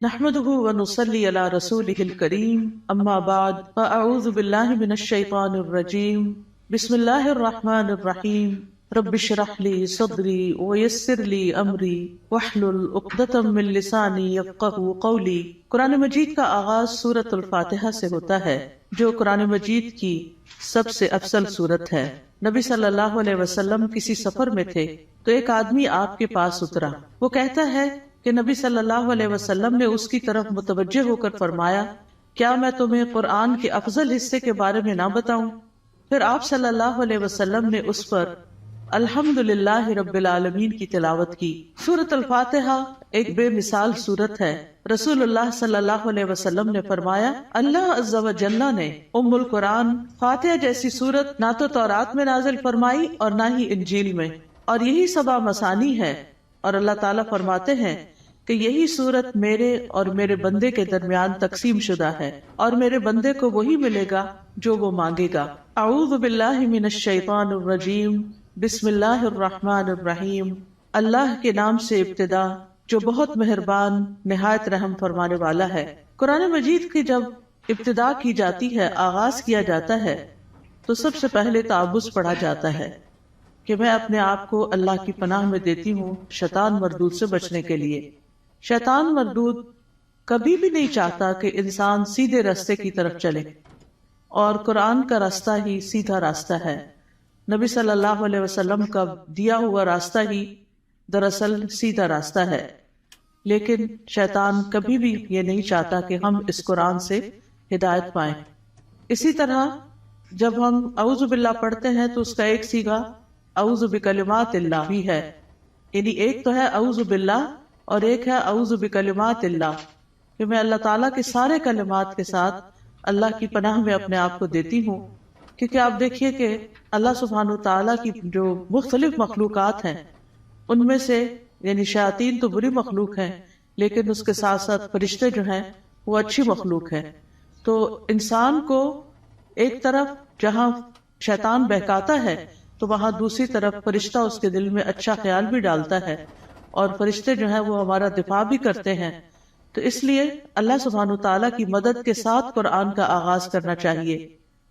نحمده ونصلي على رسوله الكريم اما بعد فاعوذ بالله من الشيطان الرجيم بسم الله الرحمن الرحيم رب اشرح لي صدري ويسر لي امري واحلل عقدة من لساني يفقهوا قولي۔ قرآن مجید کا آغاز سورۃ الفاتحہ سے ہوتا ہے جو قرآن مجید کی سب سے افضل سورت ہے۔ نبی صلی اللہ علیہ وسلم کسی سفر میں تھے تو ایک آدمی آپ کے پاس اترا۔ وہ کہتا ہے کہ نبی صلی اللہ علیہ وسلم نے اس کی طرف متوجہ ہو کر فرمایا، کیا میں تمہیں قرآن کے افضل حصے کے بارے میں نہ بتاؤں؟ پھر آپ صلی اللہ علیہ وسلم نے اس پر الحمدللہ رب العالمین کی تلاوت کی۔ سورۃ الفاتحہ ایک بے مثال سورت ہے۔ رسول اللہ صلی اللہ علیہ وسلم نے فرمایا، اللہ عز و جل نے ام القرآن فاتحہ جیسی سورت نہ تو تورات میں نازل فرمائی اور نہ ہی انجیل میں، اور یہی سبع مثانی ہے۔ اور اللہ تعالیٰ فرماتے ہیں کہ یہی سورت میرے اور میرے بندے کے درمیان تقسیم شدہ ہے، اور میرے بندے کو وہی ملے گا جو وہ مانگے گا۔ اعوذ باللہ من الشیطان الرجیم، بسم اللہ الرحمن الرحیم۔ اللہ کے نام سے ابتدا جو بہت مہربان نہایت رحم فرمانے والا ہے۔ قرآن مجید کی جب ابتدا کی جاتی ہے، آغاز کیا جاتا ہے، تو سب سے پہلے تعوذ پڑھا جاتا ہے کہ میں اپنے آپ کو اللہ کی پناہ میں دیتی ہوں شیطان مردود سے بچنے کے لیے۔ شیطان مردود کبھی بھی نہیں چاہتا کہ انسان سیدھے راستے کی طرف چلے، اور قرآن کا راستہ ہی سیدھا راستہ ہے۔ نبی صلی اللہ علیہ وسلم کا دیا ہوا راستہ ہی دراصل سیدھا راستہ ہے، لیکن شیطان کبھی بھی یہ نہیں چاہتا کہ ہم اس قرآن سے ہدایت پائیں۔ اسی طرح جب ہم اعوذ باللہ پڑھتے ہیں تو اس کا ایک صیغہ اعوذ بکلمات اللہ بھی ہے، یعنی ایک تو ہے اعوذ باللہ اور ایک ہے اعوذ بکلمات اللہ، کہ میں اللہ تعالیٰ کے سارے کلمات کے ساتھ اللہ کی پناہ میں اپنے آپ کو دیتی ہوں۔ کیونکہ آپ دیکھیے کہ اللہ سبحانہ تعالیٰ کی جو مختلف مخلوقات ہیں ان میں سے یعنی شیاطین تو بری مخلوق ہیں، لیکن اس کے ساتھ ساتھ فرشتے جو ہیں وہ اچھی مخلوق ہیں۔ تو انسان کو ایک طرف جہاں شیطان بہکاتا ہے تو وہاں دوسری طرف فرشتہ اس کے دل میں اچھا خیال بھی ڈالتا ہے، اور فرشتے جو ہیں وہ ہمارا دفاع بھی کرتے ہیں۔ تو اس لیے اللہ سبحانہ تعالیٰ کی مدد کے ساتھ قرآن کا آغاز کرنا چاہیے۔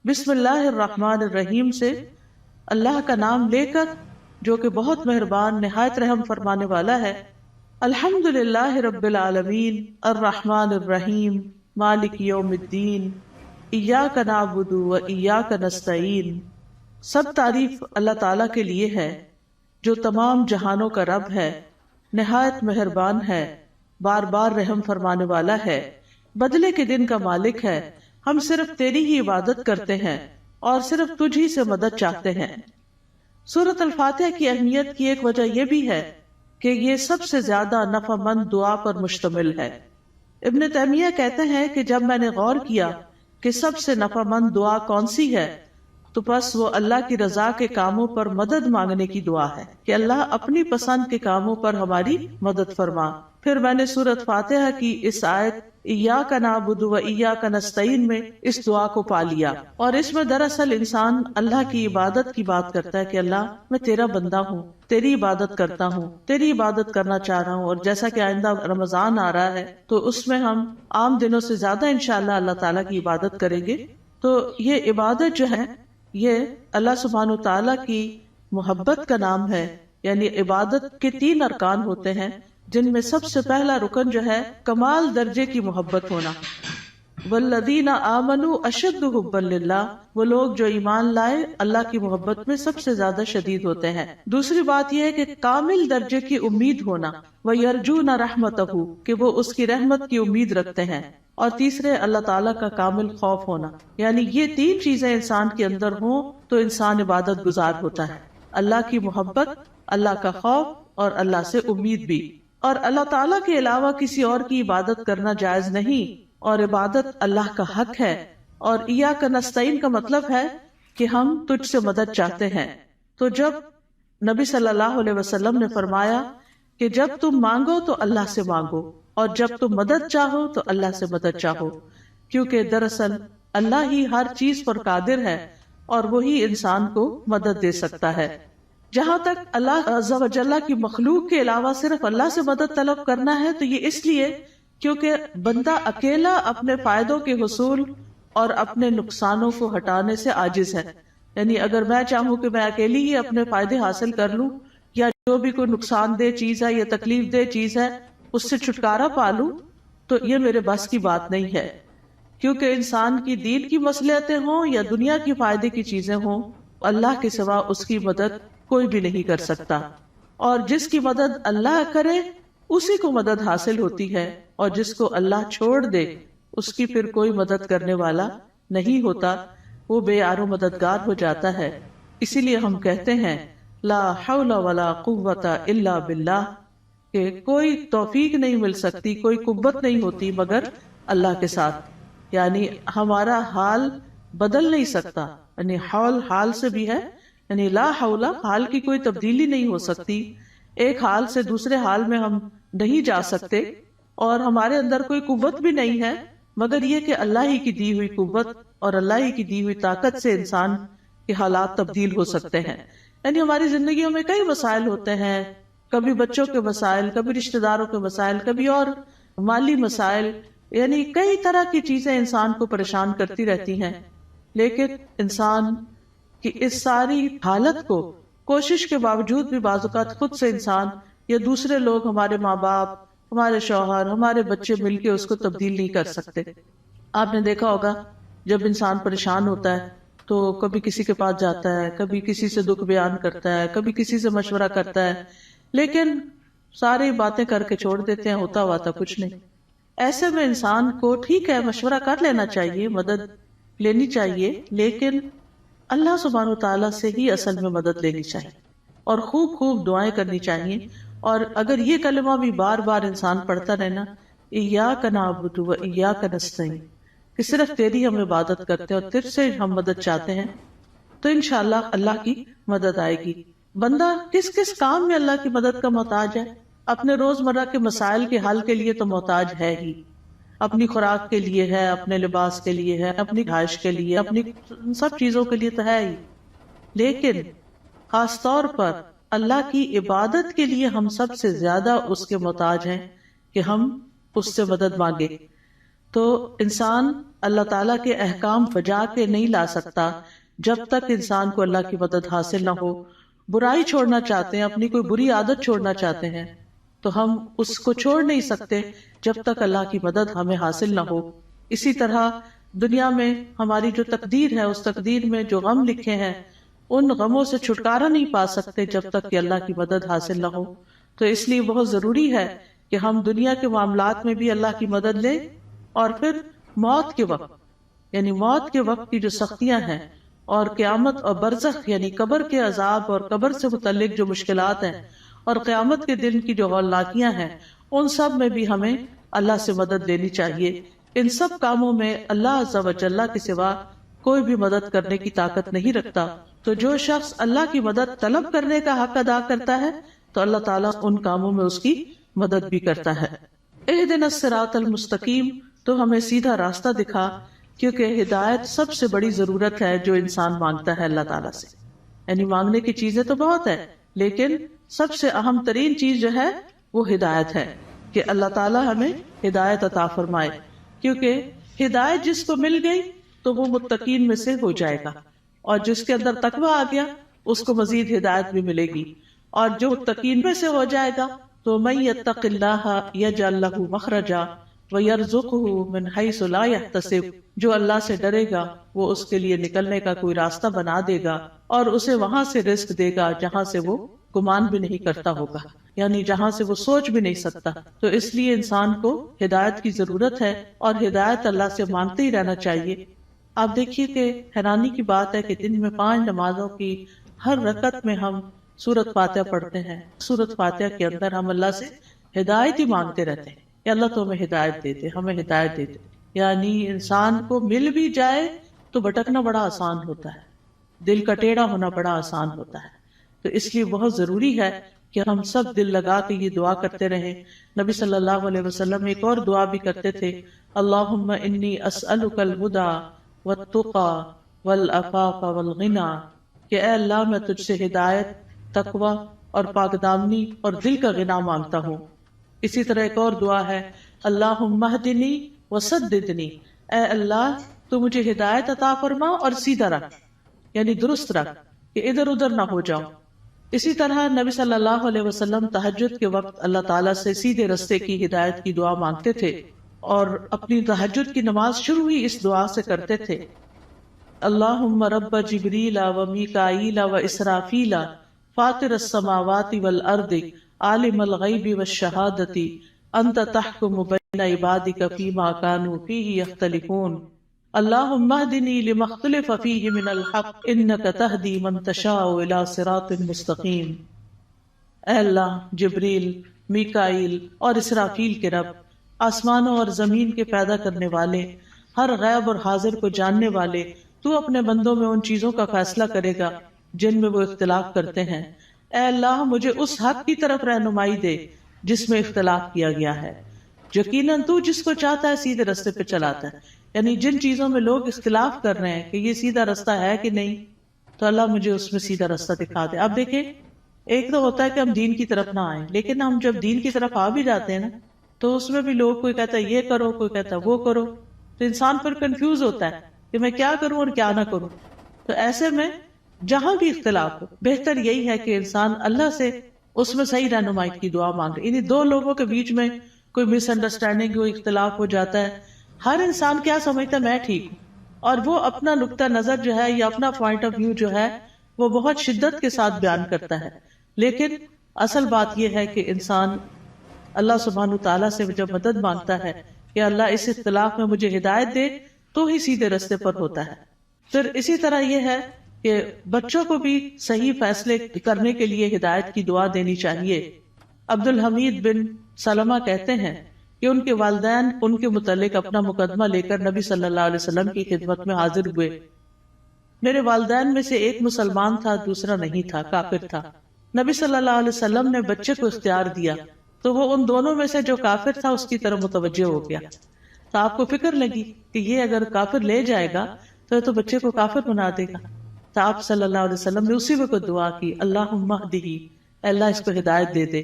بسم اللہ الرحمن الرحیم سے اللہ کا نام لے کر جو کہ بہت مہربان نہایت رحم فرمانے والا ہے۔ الحمدللہ رب العالمین الرحمن الرحیم مالک یوم الدین ایاک نعبد و ایاک نستعین۔ سب تعریف اللہ تعالیٰ کے لیے ہے جو تمام جہانوں کا رب ہے، نہایت مہربان ہے، بار بار رحم فرمانے والا ہے، بدلے کے دن کا مالک ہے۔ ہم صرف تیری ہی عبادت کرتے ہیں اور صرف تجھ ہی سے مدد چاہتے ہیں۔ سورۃ الفاتحہ کی اہمیت کی ایک وجہ یہ بھی ہے کہ یہ سب سے زیادہ نفع مند دعا پر مشتمل ہے۔ ابن تیمیہ کہتے ہیں کہ جب میں نے غور کیا کہ سب سے نفع مند دعا کون سی ہے تو بس وہ اللہ کی رضا کے کاموں پر مدد مانگنے کی دعا ہے کہ اللہ اپنی پسند کے کاموں پر ہماری مدد فرما۔ پھر میں نے سورۃ فاتحہ کی اس آیت ایاک نعبد و ایاک نستعین میں اس دعا کو پا لیا، اور اس میں دراصل انسان اللہ کی عبادت کی بات کرتا ہے کہ اللہ میں تیرا بندہ ہوں، تیری عبادت کرتا ہوں، تیری عبادت کرنا چاہ رہا ہوں۔ اور جیسا کہ آئندہ رمضان آ رہا ہے تو اس میں ہم عام دنوں سے زیادہ انشاءاللہ اللہ تعالیٰ کی عبادت کریں گے۔ تو یہ عبادت جو ہے یہ اللہ سبحانہ تعالیٰ کی محبت کا نام ہے، یعنی عبادت کے 3 ارکان ہوتے ہیں، جن میں سب سے پہلا رکن جو ہے کمال درجے کی محبت ہونا۔ والذین آمنوا اشد حبا للہ، وہ لوگ جو ایمان لائے اللہ کی محبت میں سب سے زیادہ شدید ہوتے ہیں۔ دوسری بات یہ ہے کہ کامل درجے کی امید ہونا، وَيَرْجُونَ رَحْمَتَهُ، کہ وہ اس کی رحمت کی امید رکھتے ہیں۔ اور تیسرے اللہ تعالیٰ کا کامل خوف ہونا، یعنی یہ 3 چیزیں انسان کے اندر ہوں تو انسان عبادت گزار ہوتا ہے۔ اللہ کی محبت، اللہ کا خوف اور اللہ سے امید بھی۔ اور اللہ تعالیٰ کے علاوہ کسی اور کی عبادت کرنا جائز نہیں، اور عبادت اللہ کا حق ہے۔ اور ایاک نستعین کا مطلب ہے کہ ہم تجھ سے مدد چاہتے ہیں۔ تو جب نبی صلی اللہ علیہ وسلم نے فرمایا کہ جب تم مانگو تو اللہ سے مانگو، اور جب تم مدد چاہو تو اللہ سے مدد چاہو، کیونکہ دراصل اللہ ہی ہر چیز پر قادر ہے اور وہی انسان کو مدد دے سکتا ہے۔ جہاں تک اللہ عز و جل کی مخلوق کے علاوہ صرف اللہ سے مدد طلب کرنا ہے تو یہ اس لیے کیونکہ بندہ اکیلا اپنے فائدوں کے حصول اور اپنے نقصانوں کو ہٹانے سے عاجز ہے. یعنی اگر میں چاہوں کہ میں اکیلی ہی اپنے فائدے حاصل کر لوں یا جو بھی کوئی نقصان دہ چیز ہے یا تکلیف دہ چیز ہے اس سے چھٹکارا پا لوں تو یہ میرے بس کی بات نہیں ہے. کیونکہ انسان کی دین کی مصلحتیں ہوں یا دنیا کی فائدے کی چیزیں ہوں، اللہ کے سوا اس کی مدد کوئی بھی نہیں کر سکتا، اور جس کی مدد اللہ کرے اسی کو مدد حاصل ہوتی ہے، اور جس کو اللہ چھوڑ دے اس کی پھر کوئی مدد کرنے والا نہیں ہوتا، وہ بے یار و مددگار ہو جاتا ہے. اسی لیے ہم کہتے ہیں لا حول ولا قوت الا باللہ، کہ کوئی توفیق نہیں مل سکتی، کوئی قوت نہیں ہوتی مگر اللہ کے ساتھ. یعنی ہمارا حال بدل نہیں سکتا، یعنی حال سے بھی ہے، یعنی لا حول، حال کی کوئی تبدیلی نہیں ہو سکتی، ایک حال سے دوسرے حال میں ہم نہیں جا سکتے، اور ہمارے اندر کوئی قوت بھی نہیں ہے مگر یہ کہ اللہ ہی کی دی ہوئی قوت اور اللہ ہی کی دی ہوئی طاقت سے انسان کے حالات تبدیل ہو سکتے ہیں. یعنی ہماری زندگیوں میں کئی مسائل ہوتے ہیں، کبھی بچوں کے مسائل، کبھی رشتہ داروں کے مسائل، کبھی اور مالی مسائل، یعنی کئی طرح کی چیزیں انسان کو پریشان کرتی رہتی ہیں. لیکن انسان کی اس ساری حالت کو کوشش کے باوجود بھی بعض اوقات خود سے انسان یا دوسرے لوگ، ہمارے ماں باپ، ہمارے شوہر، ہمارے بچے مل کے اس کو تبدیل نہیں کر سکتے. آپ نے دیکھا ہوگا جب انسان پریشان ہوتا ہے تو کبھی کسی کے پاس جاتا ہے، کبھی کسی سے دکھ بیان کرتا ہے، کبھی کسی سے مشورہ کرتا ہے، لیکن ساری باتیں کر کے چھوڑ دیتے ہیں، ہوتا ہوا تھا کچھ نہیں. ایسے میں انسان کو ٹھیک ہے مشورہ کر لینا چاہیے، مدد لینی چاہیے، لیکن اللہ سبحانہ وتعالیٰ سے ہی اصل میں مدد لینی چاہیے اور خوب خوب دعائیں کرنی چاہیے. اور اگر یہ کلمہ بھی بار بار انسان پڑھتا رہنا، ایاک نعبد و ایاک نستعین، کہ صرف تیری ہم عبادت کرتے ہیں اور تجھ سے ہم مدد چاہتے ہیں، تو انشاءاللہ اللہ کی مدد آئے گی. بندہ کس کس کام میں اللہ کی مدد کا محتاج ہے؟ اپنے روزمرہ کے مسائل کے حل کے لیے تو محتاج ہے ہی، اپنی خوراک کے لیے ہے، اپنے لباس کے لیے ہے، اپنی رہائش کے لیے، اپنی سب چیزوں کے لیے تو ہے ہی. لیکن خاص طور پر اللہ کی عبادت کے لیے ہم سب سے زیادہ اس کے محتاج ہیں کہ ہم اس سے مدد مانگے. تو انسان اللہ تعالیٰ کے احکام بجا کے نہیں لا سکتا جب تک انسان کو اللہ کی مدد حاصل نہ ہو. برائی چھوڑنا چاہتے ہیں، اپنی کوئی بری عادت چھوڑنا چاہتے ہیں، تو ہم اس کو چھوڑ نہیں سکتے جب تک اللہ کی مدد ہمیں حاصل نہ ہو. اسی طرح دنیا میں ہماری جو تقدیر ہے، اس تقدیر میں جو غم لکھے ہیں، ان غموں سے چھٹکارا نہیں پا سکتے جب تک کہ اللہ کی مدد حاصل نہ ہو. تو اس لیے بہت ضروری ہے کہ ہم دنیا کے معاملات میں بھی اللہ کی مدد لیں، اور پھر موت کے وقت، یعنی موت کے وقت کی جو سختیاں ہیں، اور قیامت اور برزخ یعنی قبر کے عذاب اور قبر سے متعلق جو مشکلات ہیں، اور قیامت کے دن کی جو ہولناکیاں ہیں، ان سب میں بھی ہمیں اللہ سے مدد لینی چاہیے. ان سب کاموں میں اللہ عز و جل کے سوا کوئی بھی مدد کرنے کی طاقت نہیں رکھتا. تو جو شخص اللہ کی مدد طلب کرنے کا حق ادا کرتا ہے تو اللہ تعالیٰ ان کاموں میں اس کی مدد بھی کرتا ہے. اہدنا الصراط المستقیم، تو ہمیں سیدھا راستہ دکھا، کیونکہ ہدایت سب سے بڑی ضرورت ہے جو انسان مانگتا ہے اللہ تعالیٰ سے. یعنی مانگنے کی چیزیں تو بہت ہے، لیکن سب سے اہم ترین چیز جو ہے وہ ہدایت ہے، کہ اللہ تعالیٰ ہمیں ہدایت عطا فرمائے. کیونکہ ہدایت جس کو مل گئی تو وہ متقین میں سے ہو جائے گا، اور جس کے اندر تقویٰ آ گیا اس کو مزید ہدایت بھی ملے گی. اور جو متقین میں سے ہو جائے گا تو من یتق اللہ یجعل لہ مخرجا ویرزقہ من حیث لا یحتسب، جو اللہ سے ڈرے گا وہ اس کے لیے نکلنے کا کوئی راستہ بنا دے گا اور اسے وہاں سے رزق دے گا جہاں سے وہ گمان بھی نہیں کرتا ہوگا، یعنی جہاں سے وہ سوچ بھی نہیں سکتا. تو اس لیے انسان کو ہدایت کی ضرورت ہے اور ہدایت اللہ سے مانگتے ہی رہنا چاہیے. آپ دیکھیے کہ حیرانی کی بات ہے کہ دن میں 5 نمازوں کی ہر رکعت میں ہم سورۃ فاتحہ پڑھتے ہیں. سورۃ فاتحہ کے اندر ہم اللہ سے ہدایت ہی مانگتے رہتے ہیں کہ اللہ تو ہمیں ہدایت دے دے، ہمیں ہدایت دے دے. یعنی انسان کو مل بھی جائے تو بھٹکنا بڑا آسان ہوتا ہے، دل کا ٹیڑھا ہونا بڑا آسان ہوتا ہے. تو اس لیے بہت ضروری ہے کہ ہم سب دل لگا کے یہ دعا کرتے رہیں. نبی صلی اللہ علیہ وسلم ایک اور دعا بھی کرتے تھے، اللہم انی اسألک الہدی والتقی والعفاف والغنی، کہ اے اللہ میں تجھ سے ہدایت، تقوی اور پاک دامنی اور دل کا غنا مانگتا ہوں. اسی طرح ایک اور دعا ہے اللہم اہدنی وسددنی، اے اللہ تو مجھے ہدایت عطا فرما اور سیدھا رکھ، یعنی درست رکھ کہ ادھر ادھر نہ ہو جاؤ۔ اسی طرح نبی صلی اللہ علیہ وسلم تہجد کے وقت اللہ تعالیٰ سے سیدھے رستے کی ہدایت کی دعا مانگتے تھے، اور اپنی تہجد کی نماز شروع ہی اس دعا سے کرتے تھے اللہم رب جبریل و میکائیل و اسرافیل فاطر السماوات والارض عالم الغیب والشہادۃ انت تحکم بین عبادک فیما کانوا فیہ یختلفون اللہم اہدنی لما اختلف فیہ من الحق انک تہدی من تشاء الی صراط مستقیم۔ اے اللہ، جبریل، میکائیل اور اسرافیل کے رب، آسمانوں اور زمین کے پیدا کرنے والے، ہر غیب اور حاضر کو جاننے والے، تو اپنے بندوں میں ان چیزوں کا فیصلہ کرے گا جن میں وہ اختلاف کرتے ہیں۔ اے اللہ، مجھے اس حق کی طرف رہنمائی دے جس میں اختلاف کیا گیا ہے۔ یقیناً تو جس کو چاہتا ہے سیدھے رستے پہ چلاتا ہے، یعنی جن چیزوں میں لوگ اختلاف کر رہے ہیں کہ یہ سیدھا رستہ ہے کہ نہیں، تو اللہ مجھے اس میں سیدھا رستہ دکھا دے۔ اب دیکھیں، ایک تو ہوتا ہے کہ ہم دین کی طرف نہ آئیں، لیکن ہم جب دین کی طرف آ بھی جاتے ہیں نا، تو اس میں بھی لوگ، کوئی کہتا ہے یہ کرو، کوئی کہتا ہے وہ کرو، تو انسان پھر کنفیوز ہوتا ہے کہ میں کیا کروں اور کیا نہ کروں۔ تو ایسے میں جہاں بھی اختلاف ہو، بہتر یہی ہے کہ انسان اللہ سے اس میں صحیح رہنمائی کی دعا مانگے۔ یعنی دو لوگوں کے بیچ میں کوئی مس انڈرسٹینڈنگ، کوئی اختلاف ہو جاتا ہے، ہر انسان کیا سمجھتا ہے میں ٹھیک ہوں، اور وہ اپنا نقطہ نظر جو ہے یا اپنا پوائنٹ آف ویو جو ہے وہ بہت شدت کے ساتھ بیان کرتا ہے، لیکن اصل بات یہ ہے کہ انسان اللہ سبحانہ تعالیٰ سے جب مدد مانگتا ہے کہ اللہ اس اختلاف میں مجھے ہدایت دے، تو ہی سیدھے رستے پر ہوتا ہے۔ پھر اسی طرح یہ ہے کہ بچوں کو بھی صحیح فیصلے کرنے کے لیے ہدایت کی دعا دینی چاہیے۔ عبد الحمید بن سلمہ کہتے ہیں کہ ان کے والدین ان کے متعلق اپنا مقدمہ لے کر نبی صلی اللہ علیہ وسلم کی خدمت میں حاضر ہوئے۔ میرے والدین میں سے ایک مسلمان تھا، دوسرا نہیں تھا، کافر تھا۔ نبی صلی اللہ علیہ وسلم نے بچے کو اختیار دیا تو وہ ان دونوں میں سے جو کافر تھا اس کی طرف متوجہ ہو گیا۔ تو آپ کو فکر لگی کہ یہ اگر کافر لے جائے گا تو بچے کو کافر بنا دے گا۔ تو آپ صلی اللہ علیہ وسلم نے اسی وقت دعا کی اللہم اہدہ، اللہ اس کو ہدایت دے دے۔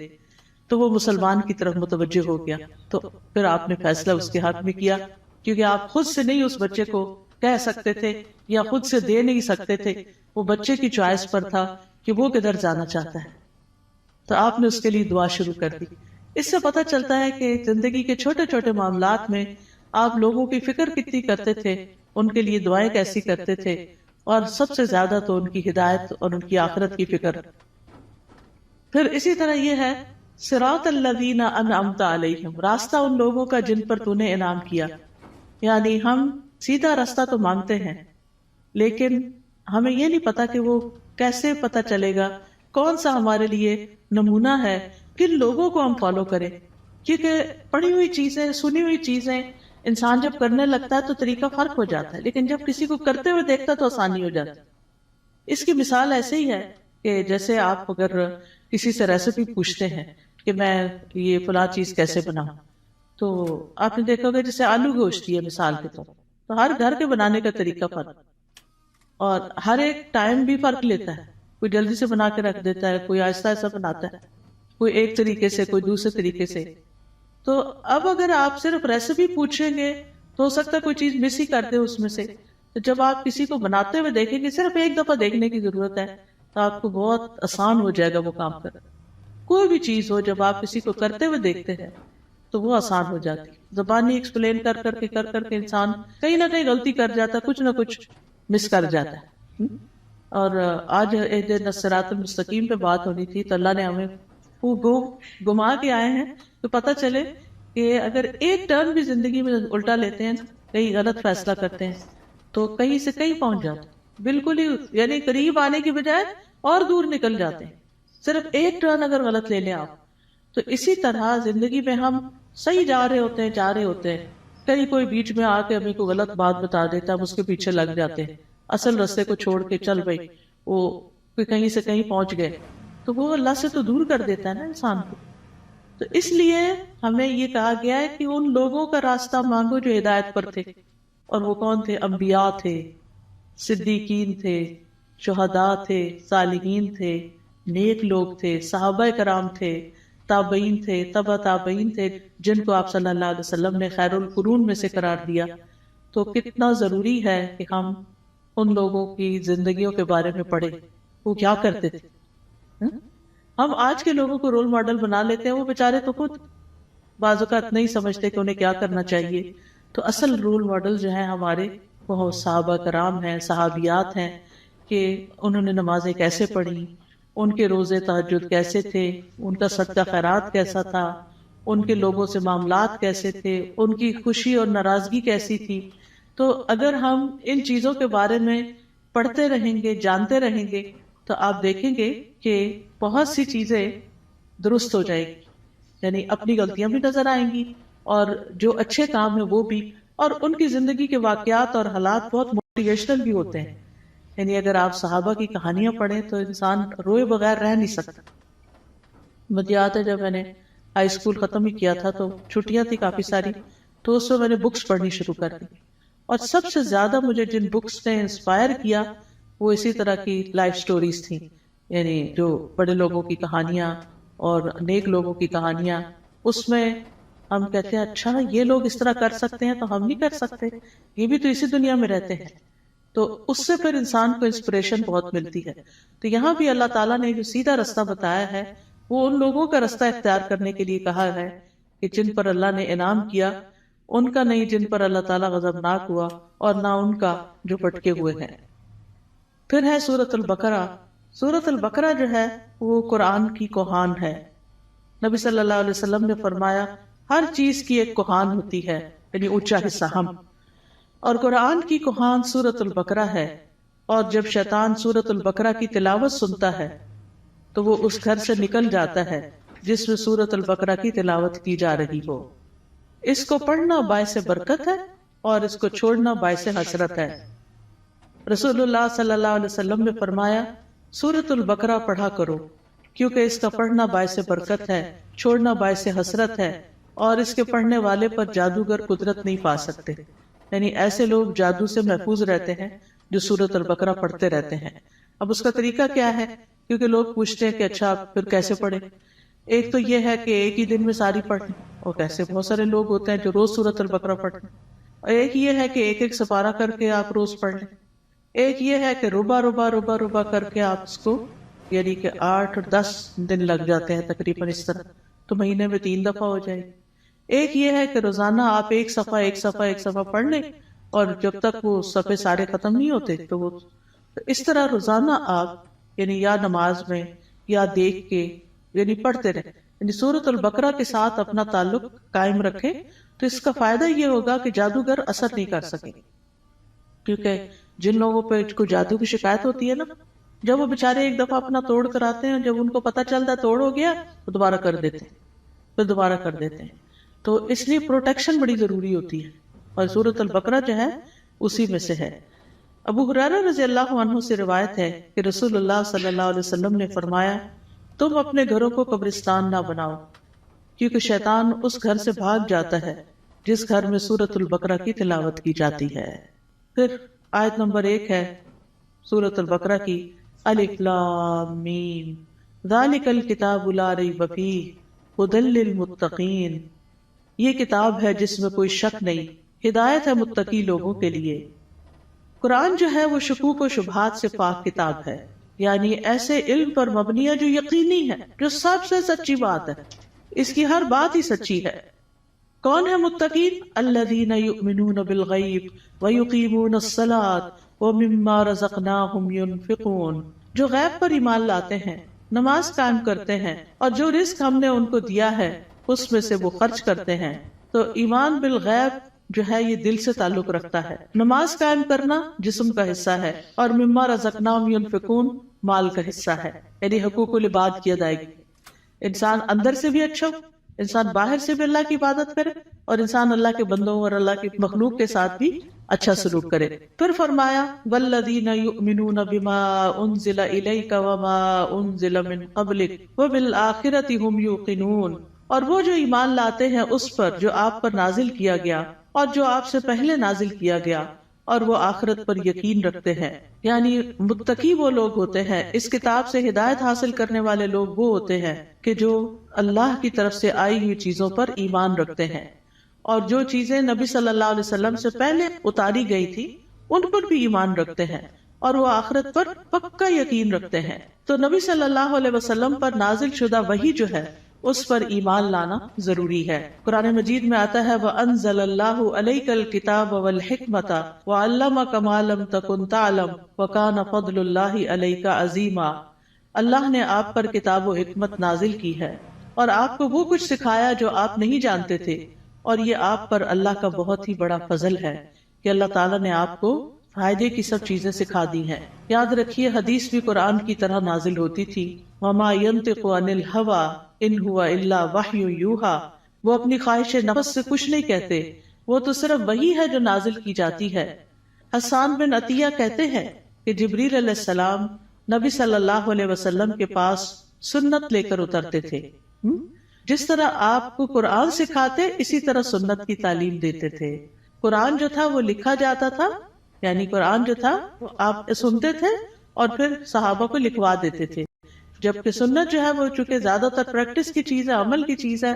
تو وہ مسلمان کی طرف متوجہ ہو گیا۔ تو پھر آپ نے فیصلہ اس کے حق میں کیا، کیونکہ آپ خود سے نہیں اس بچے کو کہہ سکتے تھے یا خود سے دے نہیں سکتے تھے، وہ بچے کی چوائس پر تھا کہ وہ کدھر جانا چاہتا ہے۔ تو آپ نے اس کے لیے دعا شروع کر دی۔ اس سے پتہ چلتا ہے کہ زندگی کے چھوٹے چھوٹے معاملات میں آپ لوگوں کی فکر کتنی کرتے تھے، ان کے لیے دعائیں کیسی کرتے تھے، اور سب سے زیادہ تو ان کی ہدایت اور ان کی آخرت کی فکر۔ پھر اسی طرح یہ ہے صراط الذین انعمت علیہم، راستہ ان لوگوں کا جن پر تو نے انعام کیا۔ یعنی ہم سیدھا راستہ تو مانگتے ہیں، لیکن ہمیں یہ نہیں پتا کہ وہ کیسے پتا چلے گا، کون سا ہمارے لیے نمونہ ہے، کن لوگوں کو ہم فالو کریں۔ کیونکہ پڑھی ہوئی چیزیں، سنی ہوئی چیزیں انسان جب کرنے لگتا ہے تو طریقہ فرق ہو جاتا ہے، لیکن جب کسی کو کرتے ہوئے دیکھتا تو آسانی ہو جاتی۔ اس کی مثال ایسے ہی ہے کہ جیسے آپ اگر کسی سے ریسیپی پوچھتے ہیں کہ میں یہ فلاں چیز کیسے بناؤں، تو آپ نے دیکھا ہوگا جیسے آلو گوشت ہے مثال کے طور، تو ہر گھر کے بنانے کا طریقہ فرق، اور ہر ایک ٹائم بھی فرق لیتا ہے۔ کوئی جلدی سے بنا کے رکھ دیتا ہے، کوئی آہستہ آہستہ بناتا ہے، کوئی ایک طریقے سے، کوئی دوسرے طریقے سے۔ تو اب اگر آپ صرف ریسیپی پوچھیں گے تو ہو سکتا ہے کوئی چیز مس ہی کر دے اس میں سے۔ تو جب آپ کسی کو بناتے ہوئے دیکھیں گے، صرف ایک دفعہ دیکھنے کی ضرورت ہے، تو آپ کو بہت آسان ہو جائے گا وہ کام کرنا۔ کوئی بھی چیز ہو، جب آپ کسی کو کرتے ہوئے دیکھتے ہیں تو وہ آسان ہو جاتی۔ زبانی ایکسپلین کر کر کے انسان کہیں نہ کہیں غلطی کر جاتا ہے، کچھ نہ کچھ مس کر جاتا ہے۔ اور آج اہدنا الصراط المستقیم پہ بات ہونی تھی، تو اللہ نے ہمیں وہ گما کے آئے ہیں تو پتہ چلے کہ اگر ایک ٹرن بھی زندگی میں الٹا لیتے ہیں، کہیں غلط فیصلہ کرتے ہیں، تو کہیں سے کہیں پہنچ جاتے ہیں، بالکل ہی یعنی قریب آنے کی بجائے اور دور نکل جاتے ہیں، صرف ایک ٹرن اگر غلط لے لیں آپ۔ تو اسی طرح زندگی میں ہم صحیح جا رہے ہوتے ہیں، کہیں کوئی بیچ میں آ کے ہمیں کوئی غلط بات بتا دیتا ہے، ہم اس کے پیچھے لگ جاتے ہیں، اصل راستے کو چھوڑ کے چل بھائی وہ کہیں سے کہیں پہنچ گئے، تو وہ اللہ سے تو دور کر دیتا ہے نا انسان کو۔ تو اس لیے ہمیں یہ کہا گیا ہے کہ ان لوگوں کا راستہ مانگو جو ہدایت پر تھے، اور وہ کون تھے؟ انبیاء تھے، صدیقین تھے، شہداء تھے، صالحین تھے، نیک لوگ تھے، صحابہ کرام تھے، تابعین تھے، تبع تابعین تھے، جن کو آپ صلی اللہ علیہ وسلم نے خیر القرون میں سے قرار دیا. تو کتنا ضروری ہے کہ ہم ان لوگوں کی زندگیوں کے بارے میں پڑھیں، وہ کیا کرتے تھے. ہم آج کے لوگوں کو رول ماڈل بنا لیتے ہیں، وہ بیچارے تو خود بعض اوقات نہیں سمجھتے کہ انہیں کیا کرنا چاہیے. تو اصل رول ماڈل جو ہیں ہمارے وہ صحابہ کرام ہیں، صحابیات ہیں، کہ انہوں نے نمازیں کیسے پڑھی، ان کے روزے تہجد کیسے تھے، ان کا صدقہ خیرات کیسا تھا، ان کے لوگوں سے معاملات کیسے تھے، ان کی خوشی اور ناراضگی کیسی تھی. تو اگر ہم ان چیزوں کے بارے میں پڑھتے رہیں گے، جانتے رہیں گے، تو آپ دیکھیں گے کہ بہت سی چیزیں درست ہو جائیں گی. یعنی اپنی غلطیاں بھی نظر آئیں گی اور جو اچھے کام ہیں وہ بھی. اور ان کی زندگی کے واقعات اور حالات بہت موٹیویشنل بھی ہوتے ہیں. یعنی اگر آپ صحابہ کی کہانیاں پڑھیں تو انسان روئے بغیر رہ نہیں سکتا. مجھے یاد ہے جب میں نے ہائی اسکول ختم ہی کیا تھا تو چھٹیاں تھی کافی ساری، تو اس میں میں نے بکس پڑھنی شروع کر دی. اور سب سے زیادہ مجھے جن بکس نے انسپائر کیا وہ اسی طرح کی لائف سٹوریز تھیں. یعنی جو بڑے لوگوں کی کہانیاں اور نیک لوگوں کی کہانیاں. اس میں ہم کہتے ہیں اچھا یہ لوگ اس طرح کر سکتے ہیں تو ہم نہیں کر سکتے، یہ بھی تو اسی دنیا میں رہتے ہیں. تو اس سے پھر انسان کو انسپریشن بہت ملتی ہے. تو یہاں بھی اللہ تعالیٰ نے جو سیدھا رستہ بتایا ہے وہ ان لوگوں کا رستہ اختیار کرنے کے لیے کہا ہے کہ جن پر اللہ نے انعام کیا، ان کا نہیں جن پر اللہ تعالیٰ غضبناک ہوا، اور نہ ان کا جو بھٹکے ہوئے ہیں. پھر ہے سورۃ البقرہ. سورۃ البقرہ جو ہے وہ قرآن کی کوہان ہے. نبی صلی اللہ علیہ وسلم نے فرمایا ہر چیز کی ایک کوہان ہوتی ہے، یعنی اونچا حصہ ہم، اور قرآن کی کوہان سورۃ البقرہ ہے. اور جب شیطان سورۃ البقرہ کی تلاوت سنتا ہے تو وہ اس گھر سے نکل جاتا ہے جس میں سورۃ البقرہ کی تلاوت کی جا رہی ہو. اس کو پڑھنا باعث برکت ہے اور اس کو چھوڑنا باعث حسرت ہے. رسول اللہ صلی اللہ علیہ وسلم نے فرمایا سورۃ البقرہ پڑھا کرو، کیونکہ اس کا پڑھنا باعث برکت ہے، چھوڑنا باعث حسرت ہے، اور اس کے پڑھنے والے پر جادوگر قدرت نہیں پا سکتے. یعنی ایسے لوگ جادو سے محفوظ رہتے ہیں جو سورۃ البقرہ پڑھتے رہتے ہیں. اب اس کا طریقہ کیا ہے؟ کیونکہ لوگ پوچھتے ہیں کہ اچھا پھر کیسے پڑھیں. ایک تو یہ ہے کہ ایک ہی دن میں ساری پڑھ لیں، اور کیسے بہت سارے لوگ ہوتے ہیں جو روز سورۃ البقرہ پڑھتے ہیں. اور ایک یہ ہے کہ ایک ایک سپارہ کر کے آپ روز پڑھ لیں. ایک یہ ہے کہ ربع ربع ربع ربع کر کے آپ اس کو، یعنی کہ 8 اور 10 دن لگ جاتے ہیں تقریباً اس طرح، تو مہینے میں 3 دفعہ ہو جائے گی. ایک یہ ہے کہ روزانہ آپ ایک صفحہ پڑھ لیں، اور جب تک وہ صفحے سارے ختم نہیں ہوتے تو وہ اس طرح روزانہ آپ یعنی یا نماز میں یا دیکھ کے یعنی پڑھتے رہیں. یعنی سورۃ البقرہ کے ساتھ اپنا تعلق قائم رکھیں تو اس کا فائدہ یہ ہوگا کہ جادوگر اثر نہیں کر سکیں. کیونکہ جن لوگوں پہ کوئی جادو کی شکایت ہوتی ہے نا، جب وہ بےچارے ایک دفعہ اپنا توڑ کراتے ہیں، جب ان کو پتہ چلتا ہے توڑ ہو گیا تو دوبارہ کر دیتے ہیں، پھر دوبارہ کر دیتے ہیں. تو اس لیے پروٹیکشن بڑی ضروری ہوتی ہے، اور سورۃ البقرہ جو ہے اسی میں سے ہے. ابو ہریرہ رضی اللہ عنہ سے روایت ہے کہ رسول اللہ صلی اللہ علیہ وسلم نے فرمایا تم اپنے گھروں کو قبرستان نہ بناؤ، کیونکہ شیطان اس گھر سے بھاگ جاتا ہے جس گھر میں سورۃ البقرہ کی تلاوت کی جاتی ہے. پھر آیت نمبر 1 ہے سورۃ البقرہ کی، الف لام میم ذالک الکتاب لا ریب فیہ ھدی للمتقین. یہ کتاب ہے جس میں کوئی شک نہیں، ہدایت ہے متقی لوگوں کے لیے. قرآن جو ہے وہ شکوک و شبہات سے پاک کتاب ہے، یعنی ایسے علم پر مبنی ہے جو یقینی ہے، جو سب سے سچی بات ہے، اس کی ہر بات ہی سچی ہے. کون ہے متقین؟ الذین یؤمنون بالغیب ویقیمون الصلاۃ ومما رزقناہم ینفقون. جو غیب پر ایمان لاتے ہیں، نماز قائم کرتے ہیں، اور جو رزق ہم نے ان کو دیا ہے اس میں سے وہ خرچ کرتے ہیں. تو ایمان بالغیب جو ہے یہ دل سے تعلق رکھتا ہے. نماز قائم کرنا جسم کا حصہ ہے، اور مما رزقناہم ینفقون مال کا حصہ ہے، یعنی حقوق العباد کی ادائیگی. انسان اندر سے بھی اچھا ہو، انسان باہر سے بھی اللہ کی عبادت کرے، اور انسان اللہ کے بندوں اور اللہ کی مخلوق کے ساتھ بھی اچھا سلوک کرے. پھر فرمایا والذین یؤمنون بما انزل الیک وما انزل من قبلک وبالآخرۃ ھم یوقنون. اور وہ جو ایمان لاتے ہیں اس پر جو آپ پر نازل کیا گیا اور جو آپ سے پہلے نازل کیا گیا، اور وہ آخرت پر یقین رکھتے ہیں. یعنی متقی وہ لوگ ہوتے ہیں، اس کتاب سے ہدایت حاصل کرنے والے لوگ وہ ہوتے ہیں کہ جو اللہ کی طرف سے آئی ہوئی چیزوں پر ایمان رکھتے ہیں، اور جو چیزیں نبی صلی اللہ علیہ وسلم سے پہلے اتاری گئی تھی ان پر بھی ایمان رکھتے ہیں، اور وہ آخرت پر پکا یقین رکھتے ہیں. تو نبی صلی اللہ علیہ وسلم پر نازل شدہ وحی جو ہے اس پر ایمان لانا ضروری ہے. قرآن مجید میں آتا ہے وَأَنزَلَ اللَّهُ عَلَيْكَ الْكِتَابَ وَالْحِكْمَةَ وَعَلَّمَكَ مَا لَمْ تَكُنْ تَعْلَمْ وَكَانَ فَضْلُ اللَّهِ عَلَيْكَ عَظِيمًا. اللہ نے آپ پر کتاب و حکمت نازل کی ہے اور آپ کو وہ کچھ سکھایا جو آپ نہیں جانتے تھے، اور یہ آپ پر اللہ کا بہت ہی بڑا فضل ہے کہ اللہ تعالیٰ نے آپ کو فائدے کی سب چیزیں سکھا دی ہیں. یاد رکھیے حدیث بھی قرآن کی طرح نازل ہوتی تھی. وَمَا يَنطِقُ عَنِ الْهَوَىٰ إِنْ هُوَ إِلَّا وَحْيٌ يُوحَىٰ. وہ اپنی خواہش نفس سے کچھ نہیں کہتے، وہ تو صرف وحی ہے جو نازل کی جاتی ہے. حسان بن عطیہ کہتے ہیں کہ جبریل علیہ السلام نبی صلی اللہ علیہ وسلم کے پاس سنت لے کر اترتے تھے. جس طرح آپ کو قرآن سکھاتے اسی طرح سنت کی تعلیم دیتے تھے. قرآن جو تھا وہ لکھا جاتا تھا، یعنی قرآن جو تھا وہ آپ سنتے تھے اور پھر صحابہ کو لکھوا دیتے تھے، جبکہ سنت جو ہے وہ چونکہ زیادہ تر پریکٹس کی چیز ہے، عمل کی چیز ہے،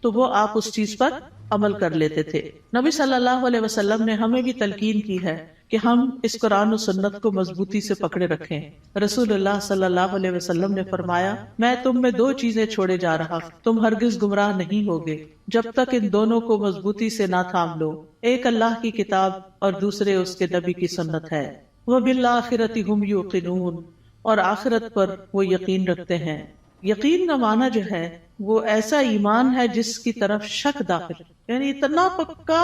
تو وہ آپ اس چیز پر عمل کر لیتے تھے. نبی صلی اللہ علیہ وسلم نے ہمیں بھی تلقین کی ہے کہ ہم اس قرآن و سنت کو مضبوطی سے پکڑے رکھیں. رسول اللہ صلی اللہ علیہ وسلم نے فرمایا میں تم میں دو چیزیں چھوڑے جا رہا، تم ہرگز گمراہ نہیں ہوگے جب تک ان دونوں کو مضبوطی سے نہ تھام لو. ایک اللہ کی کتاب اور دوسرے اس کے نبی کی سنت ہے. وَبِالْآخِرَةِ هُمْ يُوقِنُونَ. اور آخرت پر وہ یقین رکھتے ہیں. یقین کا معنی جو ہے وہ ایسا ایمان ہے جس کی طرف شک داخل، یعنی اتنا پکا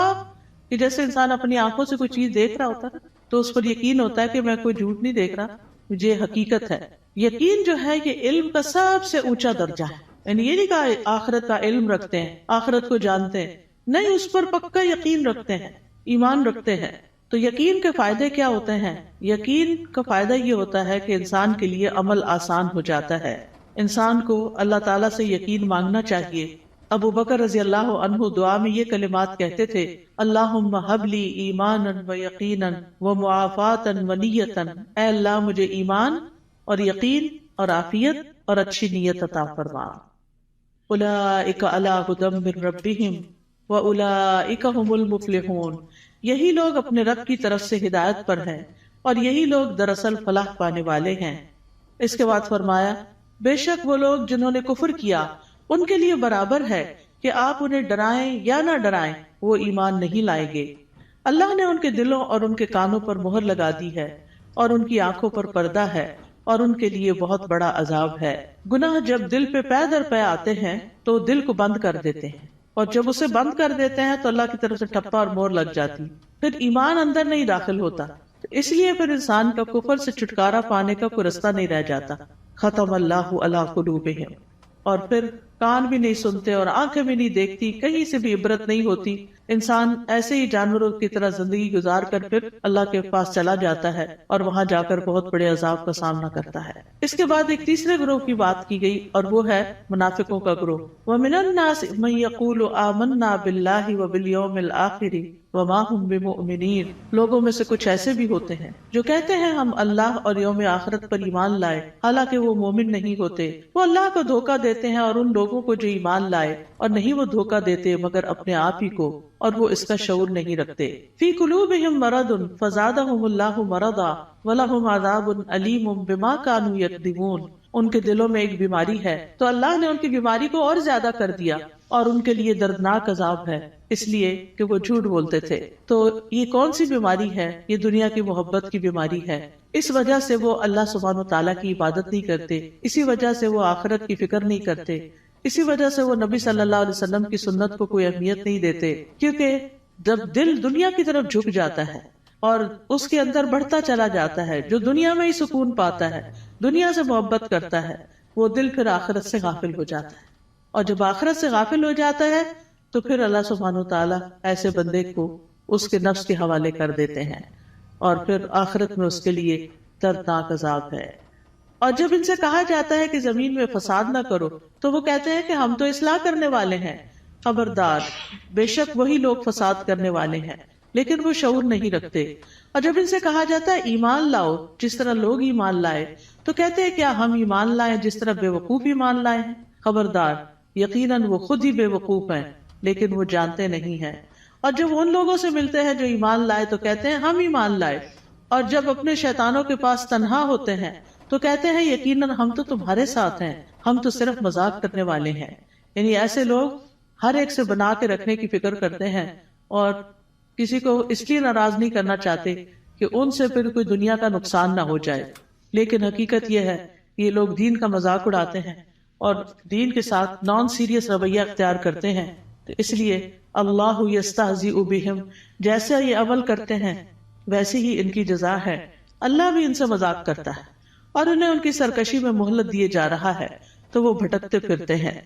کہ جیسے انسان اپنی آنکھوں سے کوئی چیز دیکھ رہا ہوتا ہے تو اس پر یقین ہوتا ہے کہ میں کوئی جھوٹ نہیں دیکھ رہا، مجھے حقیقت ہے. یقین جو ہے یہ علم کا سب سے اونچا درجہ ہے. یعنی یہ نہیں کہا آخرت کا علم رکھتے ہیں، آخرت کو جانتے ہیں، نہیں، اس پر پکا یقین رکھتے ہیں، ایمان رکھتے ہیں. تو یقین کے فائدے کیا ہوتے ہیں؟ یقین کا فائدہ یہ ہوتا ہے کہ انسان کے لیے عمل آسان ہو جاتا ہے. انسان کو اللہ تعالیٰ سے یقین مانگنا چاہیے. ابو بکر رضی اللہ عنہ دعا میں یہ کلمات کہتے تھے اللہم ہب لی ایمانا و یقینا و معافاتا و نیتا. اے اللہ مجھے ایمان اور یقین اور عافیت اور اچھی نیت عطا فرما. اولئک علی ھدی من ربہم واولئک ھم المفلحون. یہی لوگ اپنے رب کی طرف سے ہدایت پر ہیں اور یہی لوگ دراصل فلاح پانے والے ہیں. اس کے بعد فرمایا بے شک وہ لوگ جنہوں نے کفر کیا ان کے لیے برابر ہے کہ آپ انہیں ڈرائیں یا نہ ڈرائیں، وہ ایمان نہیں لائیں گے. اللہ نے ان کے دلوں اور ان کے کانوں پر مہر لگا دی ہے اور ان کی آنکھوں پر پردہ ہے اور ان کے لیے بہت بڑا عذاب ہے. گناہ جب دل پہ پے در پے آتے ہیں تو دل کو بند کر دیتے ہیں، اور جب اسے بند کر دیتے ہیں تو اللہ کی طرف سے ٹھپا اور مہر لگ جاتی، پھر ایمان اندر نہیں داخل ہوتا. اس لیے پھر انسان کا کفر سے چھٹکارا پانے کا کوئی رستہ نہیں رہ جاتا. ختم اللہ علی قلوبہم. اور پھر کان بھی نہیں سنتے اور آنکھیں بھی نہیں دیکھتی، کہیں سے بھی عبرت نہیں ہوتی. انسان ایسے ہی جانوروں کی طرح زندگی گزار کر پھر اللہ کے پاس چلا جاتا ہے اور وہاں جا کر بہت بڑے عذاب کا سامنا کرتا ہے. اس کے بعد ایک تیسرے گروہ کی بات کی گئی اور وہ ہے منافقوں کا گروہ. وَمِنَ النَّاسِ مَن يَقُولُ آمَنَّا بِاللَّهِ وَبِالْيَوْمِ الْآخِرِ وَمَا هُمْ بِمُؤْمِنِينَ. لوگوں میں سے کچھ ایسے بھی ہوتے ہیں جو کہتے ہیں ہم اللہ اور یوم آخرت پر ایمان لائے، حالانکہ وہ مومن نہیں ہوتے. وہ اللہ کو دھوکہ دیتے ہیں اور ان لوگوں کو جو ایمان لائے، اور نہیں وہ دھوکہ دیتے مگر اپنے آپ ہی کو، اور وہ اس کا شعور نہیں رکھتے. فی قلوبہم مرض فزادہم اللہ مرضا ولہم عذاب علیم بما کانوا یکذبون. ان کے دلوں میں ایک بیماری ہے تو اللہ نے ان کی بیماری کو اور زیادہ کر دیا اور ان کے لیے دردناک عذاب ہے، اس لیے کہ وہ جھوٹ بولتے تھے. تو یہ کون سی بیماری ہے؟ یہ دنیا کی محبت کی بیماری ہے. اس وجہ سے وہ اللہ سبحانہ و تعالیٰ کی عبادت نہیں کرتے، اسی وجہ سے وہ آخرت کی فکر نہیں کرتے، اسی وجہ سے وہ نبی صلی اللہ علیہ وسلم کی سنت کو کوئی اہمیت نہیں دیتے. کیونکہ جب دل دنیا کی طرف جھک جاتا ہے اور اس کے اندر بڑھتا چلا جاتا ہے، جو دنیا میں ہی سکون پاتا ہے، دنیا سے محبت کرتا ہے، وہ دل پھر آخرت سے غافل ہو جاتا ہے. اور جب آخرت سے غافل ہو جاتا ہے تو پھر اللہ سبحانہ وتعالیٰ ایسے بندے کو اس کے نفس کے حوالے کر دیتے ہیں اور پھر آخرت میں اس کے لیے دردناک عذاب ہے. اور جب ان سے کہا جاتا ہے کہ زمین میں فساد نہ کرو تو وہ کہتے ہیں کہ ہم تو اصلاح کرنے والے ہیں. خبردار، بے شک وہی لوگ فساد کرنے والے ہیں. لیکن وہ شعور نہیں رکھتے. اور جب ان سے کہا جاتا ہے ایمان لاؤ جس طرح لوگ ایمان لائے، تو کہتے ہیں کیا ہم ایمان لائیں جس طرح بے وقوف ایمان لائے ہیں؟ خبردار، یقیناً وہ خود ہی بے وقوف ہیں لیکن وہ جانتے نہیں ہیں. اور جب ان لوگوں سے ملتے ہیں جو ایمان لائے تو کہتے ہیں ہم ایمان لائے، اور جب اپنے شیطانوں کے پاس تنہا ہوتے ہیں تو کہتے ہیں یقیناً ہم تو تمہارے ساتھ ہیں، ہم تو صرف مذاق کرنے والے ہیں. یعنی ایسے لوگ ہر ایک سے بنا کے رکھنے کی فکر کرتے ہیں اور کسی کو اس لیے ناراض نہیں کرنا چاہتے کہ ان سے پھر کوئی دنیا کا نقصان نہ ہو جائے. لیکن حقیقت یہ ہے کہ یہ لوگ دین کا مذاق اڑاتے ہیں اور دین کے ساتھ نان سیریس رویہ اختیار کرتے ہیں. تو اس لیے اللہ یستہزئ بہم، جیسے یہ عمل کرتے ہیں ویسے ہی ان کی جزا ہے. اللہ بھی ان سے مذاق کرتا ہے اور انہیں ان کی سرکشی میں مہلت دیے جا رہا ہے تو وہ بھٹکتے پھرتے ہیں.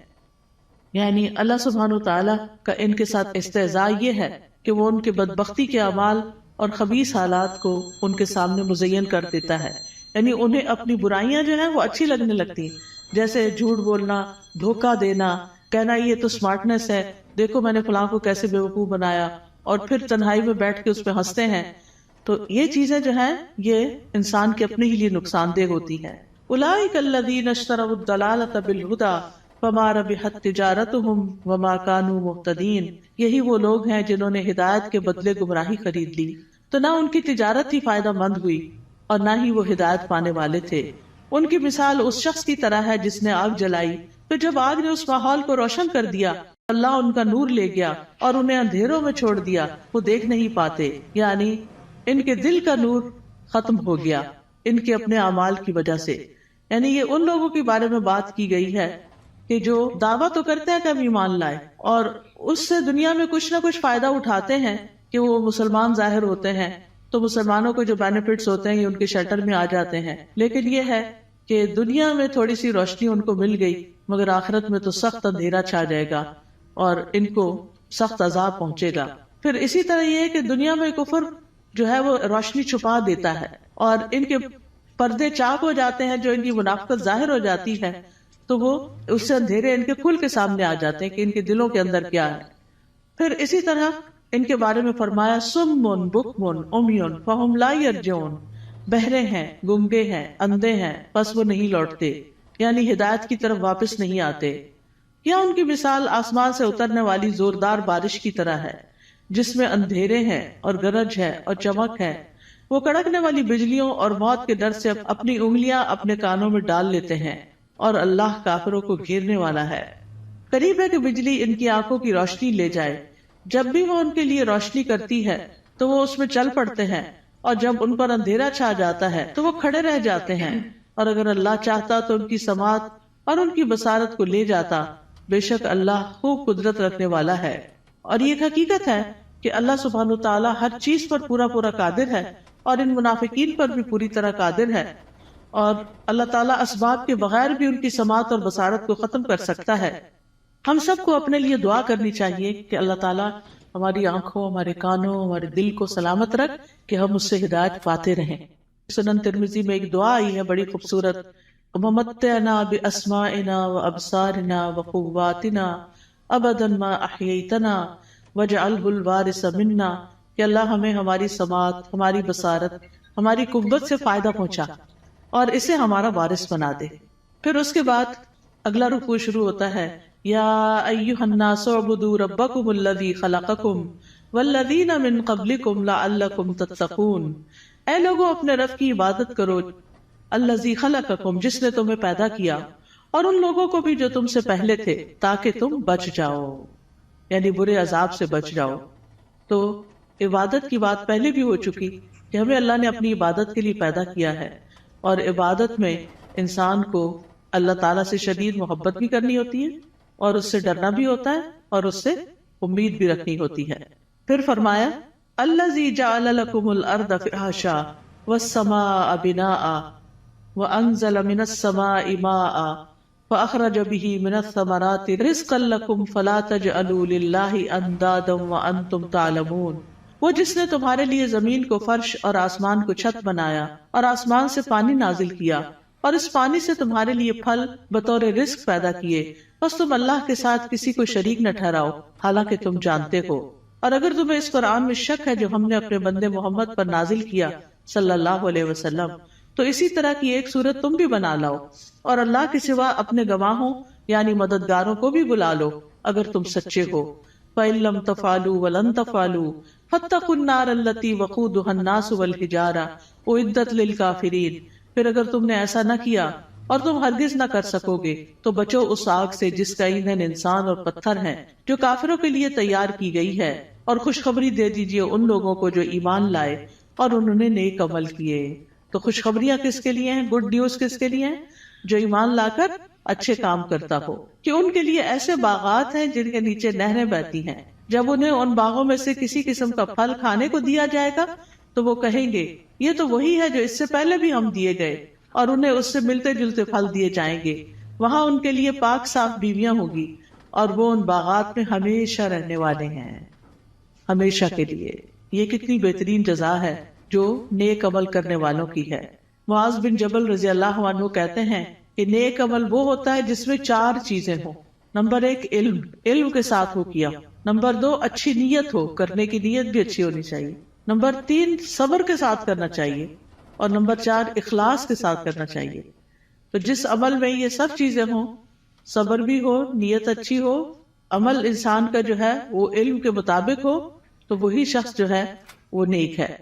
یعنی اللہ سبحانہ وتعالی کا ان کے ساتھ استہزاء یہ ہے کہ وہ ان کے بدبختی کے اعمال اور خبیث حالات کو ان کے سامنے مزین کر دیتا ہے. یعنی انہیں اپنی برائیاں جو ہیں وہ اچھی لگنے لگتی ہیں، جیسے جھوٹ بولنا، دھوکہ دینا، کہنا یہ تو سمارٹنس ہے، دیکھو میں نے فلاں کو کیسے بیوقوف بنایا، اور پھر تنہائی میں بیٹھ کے اس پہ ہنستے ہیں. تو یہ چیزیں جو ہیں یہ انسان کے اپنے ہی لیے نقصان دہ ہوتی ہیں. اولئک الذین اشتروا الضلالۃ بالہدی فما ربحت تجارتهم وما كانوا مهتدین. یہی وہ لوگ ہیں جنہوں نے ہدایت کے بدلے گمراہی خرید لی تو نہ ان کی تجارت ہی فائدہ مند ہوئی اور نہ ہی وہ ہدایت پانے والے تھے. ان کی مثال اس شخص کی طرح ہے جس نے آگ جلائی، پھر جب آگ نے اس ماحول کو روشن کر دیا اللہ ان کا نور لے گیا اور انہیں اندھیروں میں چھوڑ دیا، وہ دیکھ نہیں پاتے. یعنی ان کے دل کا نور ختم ہو گیا ان کے اپنے اعمال کی وجہ سے. یعنی یہ ان لوگوں کے بارے میں بات کی گئی ہے کہ جو دعویٰ تو کرتے ہیں کہ ہم ایمان لائے اور اس سے دنیا میں کچھ نہ کچھ فائدہ اٹھاتے ہیں کہ وہ مسلمان ظاہر ہوتے ہیں تو مسلمانوں کو جو بینیفٹس ہوتے ہیں یہ ان کے شیلٹر میں آ جاتے ہیں. لیکن یہ ہے کہ دنیا میں تھوڑی سی روشنی ان کو مل گئی مگر آخرت میں تو سخت اندھیرا چھا جائے گا اور ان کو سخت عذاب پہنچے گا. پھر اسی طرح یہ ہے کہ دنیا میں کفر جو ہے وہ روشنی چھپا دیتا ہے اور ان کے پردے چاک ہو جاتے ہیں، جو ان کی منافقت ظاہر ہو جاتی ہے تو وہ اس سے اندھیرے ان کے کھل کے سامنے آ جاتے ہیں کہ ان کے دلوں کے اندر کیا ہے. پھر اسی طرح ان کے بارے میں فرمایا سم بکم عمی فہم لا یرجعون، بہرے ہیں، گنگے ہیں، اندھے ہیں، پس وہ نہیں لوٹتے، یعنی ہدایت کی طرف واپس نہیں آتے. یا ان کی مثال آسمان سے اترنے والی زوردار بارش کی طرح ہے جس میں اندھیرے ہیں اور گرج ہے اور چمک ہے. وہ کڑکنے والی بجلیوں اور موت کے ڈر سے اپنی انگلیاں اپنے کانوں میں ڈال لیتے ہیں اور اللہ کافروں کو گھیرنے والا ہے. قریب ہے کہ بجلی ان کی آنکھوں کی روشنی لے جائے، جب بھی وہ ان کے لیے روشنی کرتی ہے تو وہ اس میں چل پڑتے ہیں اور جب ان پر اندھیرا چھا جاتا ہے تو وہ کھڑے رہ جاتے ہیں. اور اگر اللہ چاہتا تو ان کی سماعت اور ان کی بصارت کو لے جاتا، بے شک اللہ خوب قدرت رکھنے والا ہے. اور یہ حقیقت ہے کہ اللہ سبحانہ تعالیٰ ہر چیز پر پورا قادر ہے اور ان منافقین پر بھی پوری طرح قادر ہے، اور اللہ تعالیٰ اسباب کے بغیر بھی ان کی سماعت اور بصارت کو ختم کر سکتا ہے. ہم سب کو اپنے لیے دعا کرنی چاہیے کہ اللہ تعالیٰ ہماری آنکھوں، ہمارے کانوں، ہمارے دل کو سلامت رکھ کہ ہم اس سے ہدایت پاتے رہیں. سنن ترمذی میں ایک دعا آئی ہے بڑی خوبصورت، وَمَتِّعْنَا بِأَسْمَاعِنَا وَأَبْصَارِنَا وَقُوَّاتِنَا أَبَدًا مَا أَحْيَيْتَنَا وَاجْعَلْهُ الْوَارِثَ مِنَّا، کہ اللہ ہمیں ہماری سماعت، ہماری بصارت، ہماری قوت سے فائدہ پہنچا اور اسے ہمارا وارث بنا دے. پھر اس کے بعد اگلا رکوع شروع ہوتا ہے، یا ایھا الناس اعبدوا ربکم الذی خلقکم والذین من قبلکم لعلکم تتقون. اے لوگوں اپنے رب کی عبادت کرو، الذی خلقکم جس نے تمہیں پیدا کیا، اور ان لوگوں کو بھی جو تم سے پہلے تھے تاکہ تم بچ جاؤ، یعنی برے عذاب سے بچ جاؤ. تو عبادت کی بات پہلے بھی ہو چکی کہ ہمیں اللہ نے اپنی عبادت کے لیے پیدا کیا ہے، اور عبادت میں انسان کو اللہ تعالیٰ سے شدید محبت بھی کرنی ہوتی ہے اور اس سے ڈرنا بھی ہوتا ہے اور اس سے امید بھی رکھنی ہوتی ہے. پھر فرمایا الذی جعل لکم الارض فراشا والسماء بناء وانزل من السماء ماء فاخرج به من الثمرات رزقا لکم فلا تجعلوا للہ اندادا وانتم تعلمون. وہ جس نے تمہارے لیے زمین کو فرش اور آسمان کو چھت بنایا اور آسمان سے پانی نازل کیا اور اس پانی سے تمہارے لیے پھل بطور رزق پیدا کیے، بس تم اللہ کے ساتھ کسی کو شریک نہ ٹھہراؤ حالانکہ تم جانتے ہو. اور اگر تمہیں اس قرآن میں شک ہے جو ہم نے اپنے بندے محمد پر نازل کیا صلی اللہ علیہ وسلم، تو اسی طرح کی ایک صورت تم بھی بنا لاؤ، اور اللہ کے سوا اپنے گواہوں یعنی مددگاروں کو بھی بلا لو اگر تم سچے ہو۔ فَإِن لَّمْ تَفْعَلُوا وَلَن تَفْعَلُوا فَاتَّقُوا النَّارَ الَّتِي وَقُودُهَا النَّاسُ وَالْحِجَارَةُ أُعِدَّتْ لِلْكَافِرِينَ، پھر اگر تم نے ایسا نہ کیا اور تم ہرگز نہ کر سکو گے تو بچو اس آگ سے جس کا ایندھن انسان اور پتھر ہے، جو کافروں کے لیے تیار کی گئی ہے، اور خوشخبری دے دیجئے ان لوگوں کو جو ایمان لائے اور انہوں نے نیک عمل کیے۔ تو خوشخبریاں کس کے لیے ہیں؟ گڈ نیوز کس کے لیے ہیں؟ جو ایمان لا کر اچھے کام کرتا ہو، کہ ان کے لیے ایسے باغات ہیں جن کے نیچے نہریں بہتی ہیں، جب انہیں ان باغوں میں سے کسی قسم کا پھل کھانے کو دیا جائے گا تو وہ کہیں گے یہ تو وہی ہے جو اس سے پہلے بھی ہم دیے گئے، اور انہیں اس سے ملتے جلتے پھل دیے جائیں گے۔ وہاں ان کے لیے پاک صاف بیویاں ہوگی، اور وہ ان باغات میں ہمیشہ رہنے والے ہیں، ہمیشہ کے لیے۔ یہ کتنی بہترین جزا ہے جو نیک عمل کرنے والوں کی ہے۔ معاذ بن جبل رضی اللہ عنہ کہتے ہیں کہ نیک عمل وہ ہوتا ہے جس میں 4 چیزیں ہوں۔ نمبر 1 علم کے ساتھ ہو کیا۔ نمبر 2 اچھی نیت ہو، کرنے کی نیت بھی اچھی ہونی چاہیے۔ نمبر 3 صبر کے ساتھ کرنا چاہیے، اور نمبر 4 اخلاص کے ساتھ کرنا چاہیے۔ تو جس عمل میں یہ سب چیزیں ہوں، صبر بھی ہو، نیت اچھی ہو، عمل انسان کا جو ہے وہ علم کے مطابق ہو، تو وہی شخص جو ہے وہ نیک ہے۔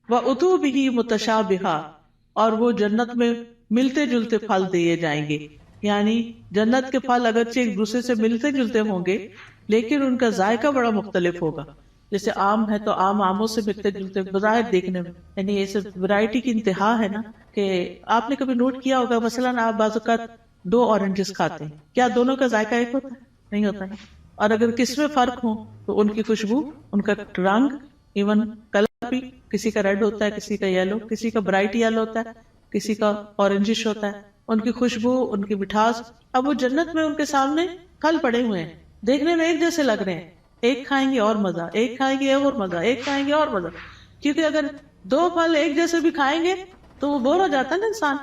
وَأُتُوا بِهِ مُتَشَابِهًا، اور وہ جنت میں ملتے جلتے پھل دیے جائیں گے، یعنی جنت کے پھل اگرچہ ایک دوسرے سے ملتے جلتے ہوں گے لیکن ان کا ذائقہ بڑا مختلف ہوگا۔ جیسے آم ہے تو آموں سے ملتے جلتے بظاہر دیکھنے میں، یعنی یہ صرف ورائٹی کی انتہا ہے نا، کہ آپ نے کبھی نوٹ کیا ہوگا مثلاً آپ بعض اوقات 2 اورنجز کھاتے ہیں، کیا دونوں کا ذائقہ ایک ہوتا ہے؟ نہیں ہوتا ہے۔ اور اگر کس میں فرق ہو تو ان کی خوشبو، ان کا رنگ، ایون کلر بھی، کسی کا ریڈ ہوتا ہے، کسی کا یلو، کسی کا برائٹ یلو ہوتا ہے، کسی کا اورنجش ہوتا ہے، ان کی خوشبو، ان کی مٹھاس۔ اب وہ جنت میں ان کے سامنے پھل پڑے ہوئے ہیں، دیکھنے میں ایک جیسے لگ رہے ہیں، ایک کھائیں گے اور مزہ، ایک کھائیں گے اور مزہ، ایک کھائیں گے اور مزہ، کیونکہ اگر 2 پھل ایک جیسے بھی کھائیں گے تو وہ بور ہو جاتا ہے نا انسان۔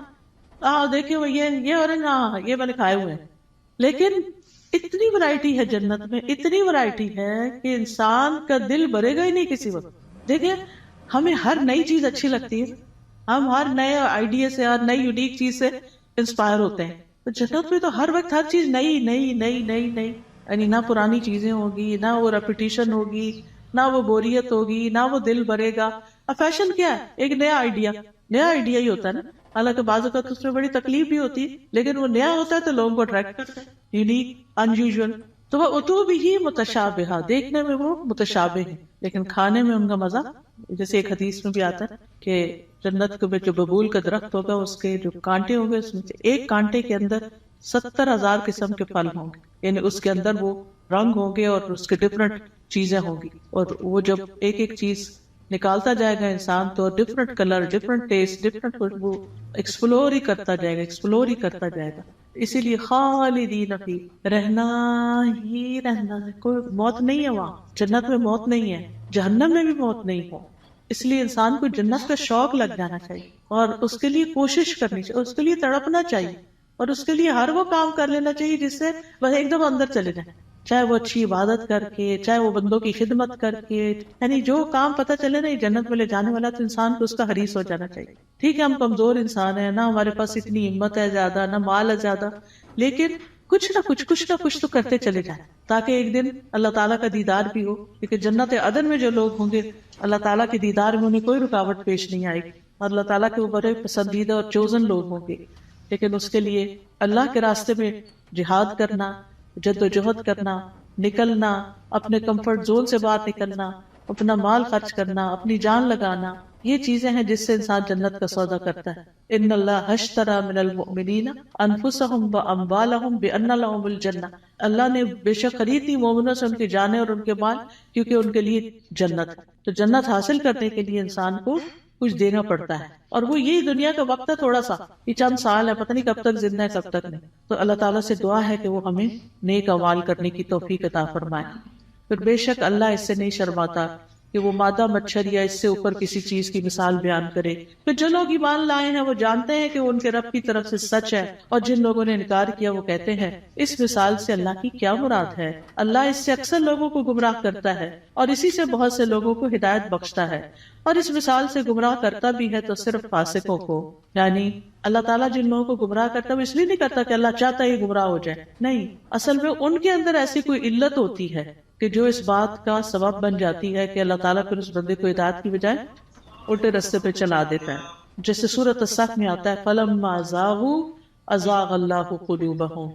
دیکھیں وہ یہ اورنج، ہاں یہ میں نے کھائے ہوئے ہیں، لیکن اتنی ورائٹی ہے جنت میں، اتنی ورائٹی ہے کہ انسان کا دل بھرے گا ہی نہیں کسی وقت۔ دیکھیں ہمیں ہر نئی چیز اچھی لگتی ہے، ہم ہر نئے آئیڈیا سے، ہر نئی یونیک چیز سے انسپائر ہوتے ہیں، تو جنت میں تو ہر وقت ہر چیز نئی نئی نئی نئی نئی، یعنی نہ پرانی چیزیں ہوگی، نہ وہ ریپیٹیشن ہوگی، نہ وہ بوریت ہوگی، نہ وہ دل بھرے گا۔ اب فیشن کیا ہے؟ ایک نیا آئیڈیا ہی ہوتا ہے نا، حالانکہ بعض اوقات اس میں بڑی تکلیف بھی ہوتی ہے، لیکن وہ نیا ہوتا ہے تو لوگوں کو اٹریکٹ کرتا ہے، یونیک، ان یوزول۔ تو وہ اتو بھی متشابہہ، دیکھنے میں وہ متشابہ ہے لیکن کھانے میں ان کا مزہ، جیسے ایک حدیث میں بھی آتا ہے کہ جنت میں جو ببول کا درخت ہوگا اس کے جو کانٹے ہوں گے، اس میں سے ایک کانٹے کے اندر 70,000 قسم کے پھل ہوں گے، یعنی اس کے اندر وہ رنگ ہوں گے اور اس کے ڈفرنٹ چیزیں ہوں گی، اور وہ جب ایک ایک چیز نکالتا جائے گا انسان تو different colour, different test, different خوشبو، ایکسپلور ہی کرتا جائے گا، ایکسپلور ہی کرتا جائے گا۔ اسی لیے خالدین فی، رہنا ہی رہنا ہے، کوئی موت نہیں ہے وہاں، جنت میں موت نہیں ہے، جہنم میں بھی موت نہیں ہو۔ اس لیے انسان کو جنت کا شوق لگ جانا چاہیے اور اس کے لیے کوشش کرنی چاہیے، اس کے لیے تڑپنا چاہیے، اور اس کے لیے ہر وہ کام کر لینا چاہیے جس سے وہ ایک دم اندر چلے جائیں، چاہے وہ اچھی عبادت کر کے، چاہے وہ بندوں کی خدمت کر کے، یعنی جو کام پتہ چلے نا یہ جنت میں لے جانے والا، تو انسان کو اس کا حریص ہو جانا چاہیے۔ ٹھیک ہے ہم کمزور انسان ہیں، نہ ہمارے پاس اتنی ہمت ہے زیادہ، نہ مال ہے زیادہ، لیکن کچھ نہ کچھ تو کرتے چلے جائیں تاکہ ایک دن اللہ تعالیٰ کا دیدار بھی ہو، کیونکہ جنت عدن میں جو لوگ ہوں گے اللہ تعالیٰ کے دیدار میں انہیں کوئی رکاوٹ پیش نہیں آئے گی، اور اللہ تعالیٰ کے وہ بڑے پسندیدہ اور چوزن لوگ ہوں گے۔ لیکن اس کے لیے اللہ کے راستے میں جہاد کرنا، جد و جہد کرنا، نکلنا، اپنے کمفرٹ زون سے باہر نکلنا، اپنا مال خرچ کرنا، اپنی جان لگانا، یہ چیزیں ہیں جس سے انسان جنت کا سودا کرتا ہے۔ ان اللہ اشتری من المؤمنین انفسهم واموالهم بان لهم الجنہ، اللہ نے بے شک خرید لی مومنوں سے ان کی جانیں اور ان کے مال، کیونکہ ان کے لیے جنت ہے۔ تو جنت حاصل کرنے کے لیے انسان کو کچھ دینا پڑتا ہے، اور وہ یہی دنیا کا وقت ہے، تھوڑا سا، یہ چند سال ہے، پتہ نہیں کب تک زندہ ہے کب تک نہیں۔ تو اللہ تعالیٰ سے دعا ہے کہ وہ ہمیں نیک اعمال کرنے کی توفیق عطا فرمائے۔ پھر بے شک اللہ اس سے نہیں شرماتا کہ وہ مادہ مچھر یا اس سے اوپر کسی چیز کی مثال بیان کرے. پھر جو لوگ ایمان لائے ہیں وہ جانتے ہیں کہ ان کے رب کی طرف سے سچ ہے، اور جن لوگوں نے انکار کیا وہ کہتے ہیں اس مثال سے اللہ کی کیا مراد ہے. اللہ اس سے اکثر لوگوں کو گمراہ کرتا ہے اور اسی سے بہت سے لوگوں کو ہدایت بخشتا ہے، اور اس مثال سے گمراہ کرتا بھی ہے تو صرف فاسقوں کو. یعنی اللہ تعالیٰ جن لوگوں کو گمراہ کرتا ہے وہ اس لیے نہیں کرتا کہ اللہ چاہتا ہے یہ گمراہ ہو جائے، نہیں، اصل میں ان کے اندر ایسی کوئی علت ہوتی ہے کہ جو اس بات کا سبب بن جاتی ہے کہ اللہ تعالیٰ پھر اس بندے کو ہدایت کی بجائے الٹے راستے پہ چلا دیتا ہے. جیسے سورۃ الصف میں آتا ہے فَلَمَّا زَاغُوا أَزَاغَ اللَّهُ قُلُوبَهُمْ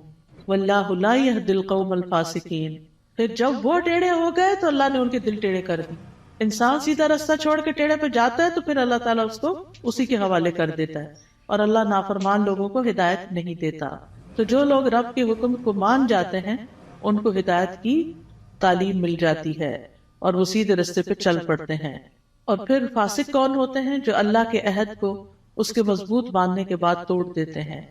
وَاللَّهُ لَا يَهْدِي الْقَوْمَ الْفَاسِقِينَ. پھر جب وہ ٹیڑھے ہو گئے تو اللہ نے ان کے دل ٹیڑھے کر دی. انسان سیدھا راستہ چھوڑ کے ٹیڑھے پہ جاتا ہے تو پھر اللہ تعالیٰ اس کو اسی کے حوالے کر دیتا ہے، اور اللہ نافرمان لوگوں کو ہدایت نہیں دیتا. تو جو لوگ رب کے حکم کو مان جاتے ہیں ان کو ہدایت کی تعلیم مل جاتی ہے اور وہ سیدھے راستے پہ چل پڑتے ہیں. اور پھر فاسق کون ہوتے ہیں؟ جو اللہ کے عہد کو اس کے مضبوط باندھنے کے بعد توڑ دیتے ہیں،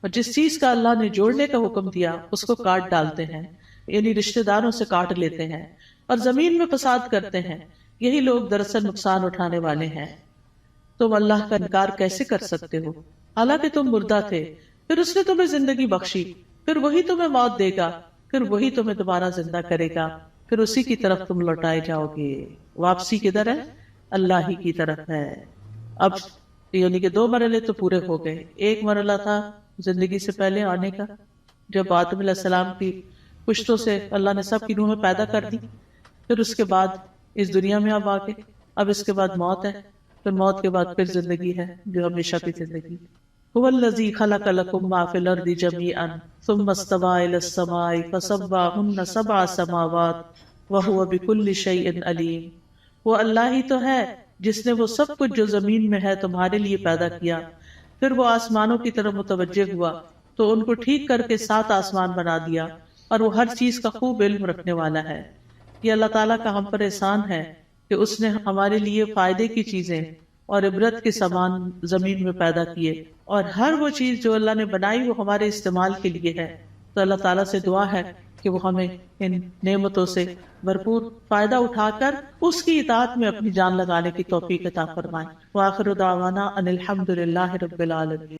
اور جس چیز کا اللہ نے جوڑنے کا حکم دیا اس کو کاٹ ڈالتے ہیں، یعنی رشتہ داروں سے کاٹ لیتے ہیں اور زمین میں فساد کرتے ہیں. یہی لوگ دراصل نقصان اٹھانے والے ہیں. تم اللہ کا انکار کیسے کر سکتے ہو حالانکہ تم مردہ تھے، پھر اس نے تمہیں زندگی بخشی، پھر وہی تمہیں موت دے گا، پھر وہی تمہیں دوبارہ زندہ کرے گا، پھر اسی کی طرف تم لوٹائے جاؤ گے. واپسی کدھر ہے؟ اللہ ہی کی طرف ہے. اب یعنی کہ 2 مرحلے تو پورے ہو گئے. ایک مرحلہ تھا زندگی سے پہلے آنے کا، جب آدم علیہ السلام کی پشتوں سے اللہ نے سب کی روحیں پیدا کر دی. پھر اس کے بعد اس دنیا میں اب آگے، اب اس کے بعد موت ہے، پھر موت کے بعد پھر زندگی ہے جو ہمیشہ کی زندگی. هو الذی خلق لکم ما فی الارض جمیعا ثم استوى الی السماء فسواہن 7 سماوات وہو بکل شیء علیم. وہ اللہ ہی تو ہے جس نے وہ سب کچھ جو زمین میں ہے تمہارے لیے پیدا کیا، پھر وہ آسمانوں کی طرف متوجہ ہوا تو ان کو ٹھیک کر کے 7 آسمان بنا دیا، اور وہ ہر چیز کا خوب علم رکھنے والا ہے. یہ اللہ تعالیٰ کا ہم پر احسان ہے کہ اس نے ہمارے لیے فائدے کی چیزیں اور عبرت کے سامان زمین میں پیدا کیے، اور ہر وہ چیز جو اللہ نے بنائی وہ ہمارے استعمال کے لیے ہے. تو اللہ تعالیٰ سے دعا ہے کہ وہ ہمیں ان نعمتوں سے بھرپور فائدہ اٹھا کر اس کی اطاعت میں اپنی جان لگانے کی توفیق عطا فرمائے. وآخر دعوانا ان الحمد للہ رب العالمین.